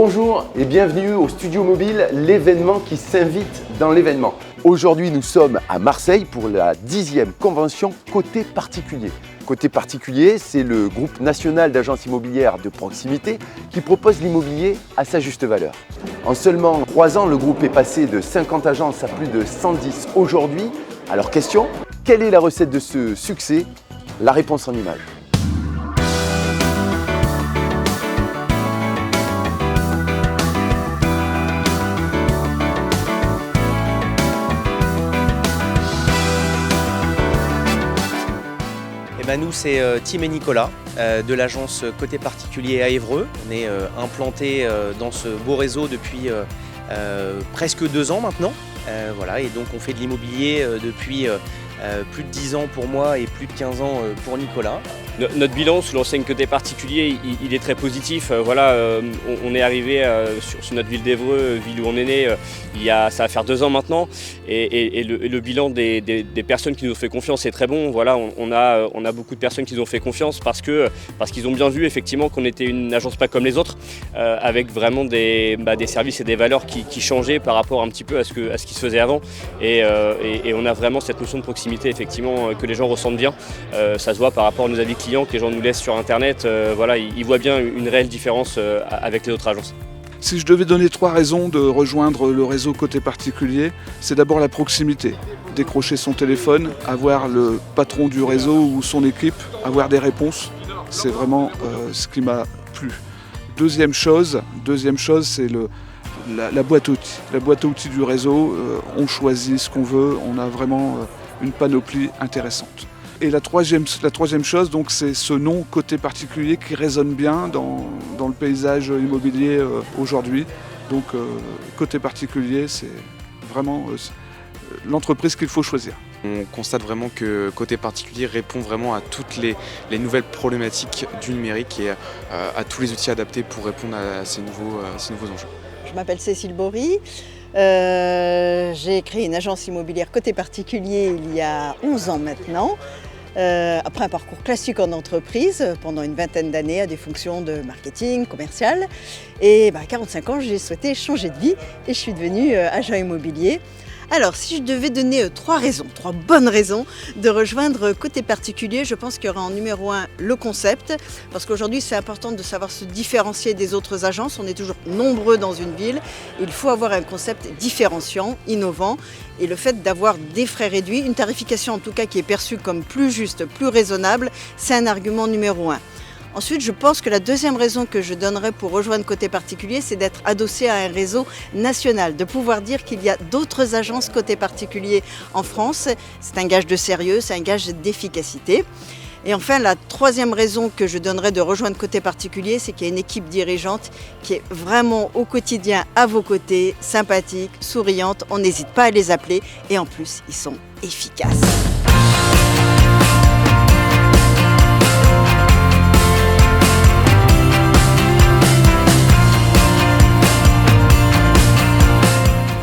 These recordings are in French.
Bonjour et bienvenue au Studio Mobile, l'événement qui s'invite dans l'événement. Aujourd'hui, nous sommes à Marseille pour la 10e convention Côté Particulier. Côté Particulier, c'est le groupe national d'agences immobilières de proximité qui propose l'immobilier à sa juste valeur. En seulement 3 ans, le groupe est passé de 50 agences à plus de 110 aujourd'hui. Alors question, quelle est la recette de ce succès? La réponse en images. Nous, c'est Tim et Nicolas de l'agence Côté Particulier à Évreux. On est implanté dans ce beau réseau depuis presque 2 ans maintenant. Et donc on fait de l'immobilier depuis plus de 10 ans pour moi et plus de 15 ans pour Nicolas. Notre bilan sous l'enseigne Côté Particulier, il est très positif. On est arrivé sur notre ville d'Évreux, ville où on est né, ça va faire 2 ans maintenant. Et le bilan des personnes qui nous ont fait confiance est très bon. On a beaucoup de personnes qui nous ont fait confiance parce qu'ils ont bien vu effectivement qu'on était une agence pas comme les autres, avec vraiment des services et des valeurs qui changeaient par rapport un petit peu à ce qui se faisait avant. Et on a vraiment cette notion de proximité effectivement que les gens ressentent bien. Ça se voit par rapport à nos avis clients que les gens nous laissent sur internet, ils voient bien une réelle différence avec les autres agences. Si je devais donner 3 raisons de rejoindre le réseau Côté Particulier, c'est d'abord la proximité. Décrocher son téléphone, avoir le patron du réseau ou son équipe, avoir des réponses, c'est vraiment ce qui m'a plu. Deuxième chose, c'est la boîte à outils. La boîte à outils du réseau, on choisit ce qu'on veut, on a vraiment une panoplie intéressante. Et la troisième chose, donc, c'est ce nom Côté Particulier qui résonne bien dans le paysage immobilier aujourd'hui. Donc Côté Particulier, c'est vraiment l'entreprise qu'il faut choisir. On constate vraiment que Côté Particulier répond vraiment à toutes les nouvelles problématiques du numérique et à tous les outils adaptés pour répondre à ces nouveaux enjeux. Je m'appelle Cécile Bory. J'ai créé une agence immobilière Côté Particulier il y a 11 ans maintenant. Après un parcours classique en entreprise, pendant une vingtaine d'années à des fonctions de marketing, commercial. Et à 45 ans, j'ai souhaité changer de vie et je suis devenue agent immobilier. Alors, si je devais donner 3 bonnes raisons de rejoindre Côté Particulier, je pense qu'il y aura en numéro 1 le concept, parce qu'aujourd'hui c'est important de savoir se différencier des autres agences. On est toujours nombreux dans une ville, il faut avoir un concept différenciant, innovant, et le fait d'avoir des frais réduits, une tarification en tout cas qui est perçue comme plus juste, plus raisonnable, c'est un argument numéro 1. Ensuite, je pense que la deuxième raison que je donnerais pour rejoindre Côté Particulier, c'est d'être adossé à un réseau national, de pouvoir dire qu'il y a d'autres agences Côté Particulier en France. C'est un gage de sérieux, c'est un gage d'efficacité. Et enfin, la troisième raison que je donnerais de rejoindre Côté Particulier, c'est qu'il y a une équipe dirigeante qui est vraiment au quotidien à vos côtés, sympathique, souriante. On n'hésite pas à les appeler et en plus, ils sont efficaces.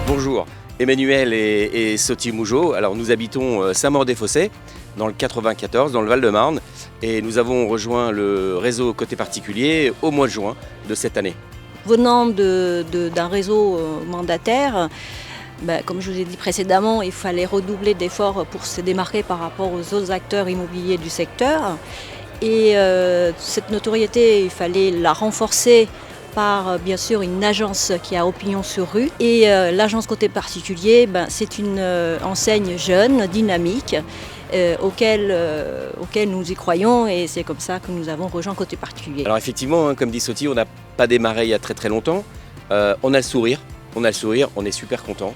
Bonjour, Emmanuel et Soti Moujo. Alors nous habitons Saint-Maur-des-Fossés, dans le 94, dans le Val-de-Marne, et nous avons rejoint le réseau Côté Particulier au mois de juin de cette année. Venant d'un réseau mandataire, comme je vous ai dit précédemment, il fallait redoubler d'efforts pour se démarquer par rapport aux autres acteurs immobiliers du secteur. Et cette notoriété, il fallait la renforcer par bien sûr une agence qui a opinion sur rue. Et l'agence Côté Particulier, c'est une enseigne jeune, dynamique, auquel nous y croyons, et c'est comme ça que nous avons rejoint Côté Particulier. Alors effectivement, comme dit Soti, on n'a pas démarré il y a très très longtemps. On a le sourire, on est super content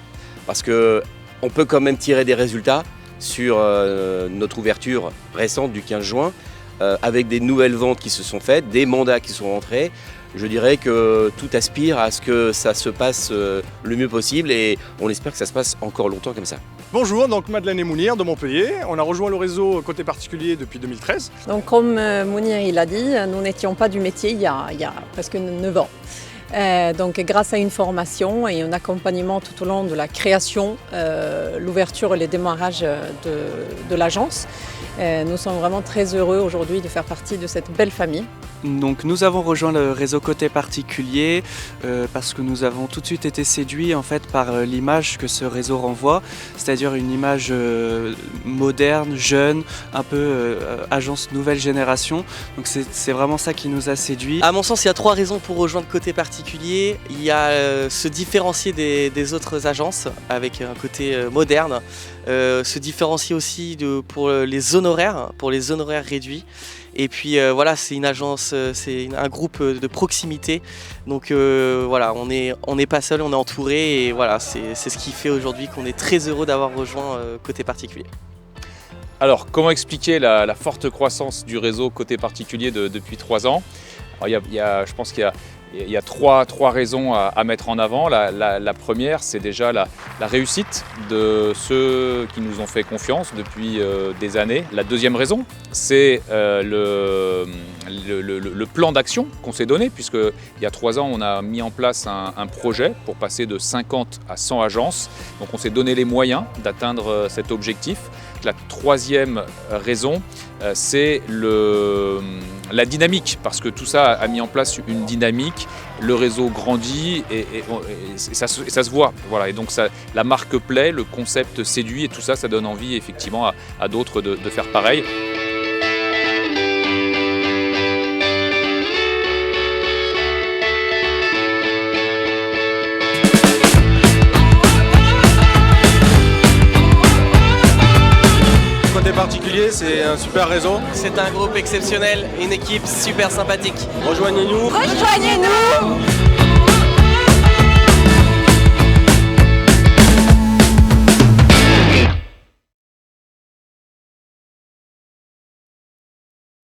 parce qu'on peut quand même tirer des résultats sur notre ouverture récente du 15 juin avec des nouvelles ventes qui se sont faites, des mandats qui sont rentrés. Je dirais que tout aspire à ce que ça se passe le mieux possible et on espère que ça se passe encore longtemps comme ça. Bonjour, donc Madeleine et Mounir de Montpellier. On a rejoint le réseau Côté Particulier depuis 2013. Donc comme Mounir il a dit, nous n'étions pas du métier il y a presque 9 ans. Donc grâce à une formation et un accompagnement tout au long de la création, l'ouverture et le démarrage de l'agence, nous sommes vraiment très heureux aujourd'hui de faire partie de cette belle famille. Donc nous avons rejoint le réseau Côté Particulier parce que nous avons tout de suite été séduits en fait par l'image que ce réseau renvoie, c'est-à-dire une image moderne, jeune, un peu agence nouvelle génération. Donc c'est vraiment ça qui nous a séduits. À mon sens, il y a 3 raisons pour rejoindre Côté Particulier. Il y a se différencier des autres agences avec un côté moderne, se différencier aussi pour les honoraires réduits. Et puis voilà, c'est une agence, c'est un groupe de proximité. Donc voilà, on n'est pas seul, on est entouré et voilà, c'est ce qui fait aujourd'hui qu'on est très heureux d'avoir rejoint Côté Particulier. Alors, comment expliquer la forte croissance du réseau Côté Particulier depuis 3 ans? Alors, je pense qu'il y a trois raisons à mettre en avant. La première, c'est déjà la réussite de ceux qui nous ont fait confiance depuis des années. La deuxième raison, c'est le plan d'action qu'on s'est donné, puisqu'il y a 3 ans, on a mis en place un projet pour passer de 50 à 100 agences. Donc on s'est donné les moyens d'atteindre cet objectif. La troisième raison, c'est la dynamique, parce que tout ça a mis en place une dynamique, le réseau grandit et ça se voit. Voilà. Et donc la marque plaît, le concept séduit et tout ça, ça donne envie effectivement à d'autres de faire pareil. Côté Particulier, c'est un super réseau. C'est un groupe exceptionnel, une équipe super sympathique. Rejoignez-nous. Rejoignez-nous.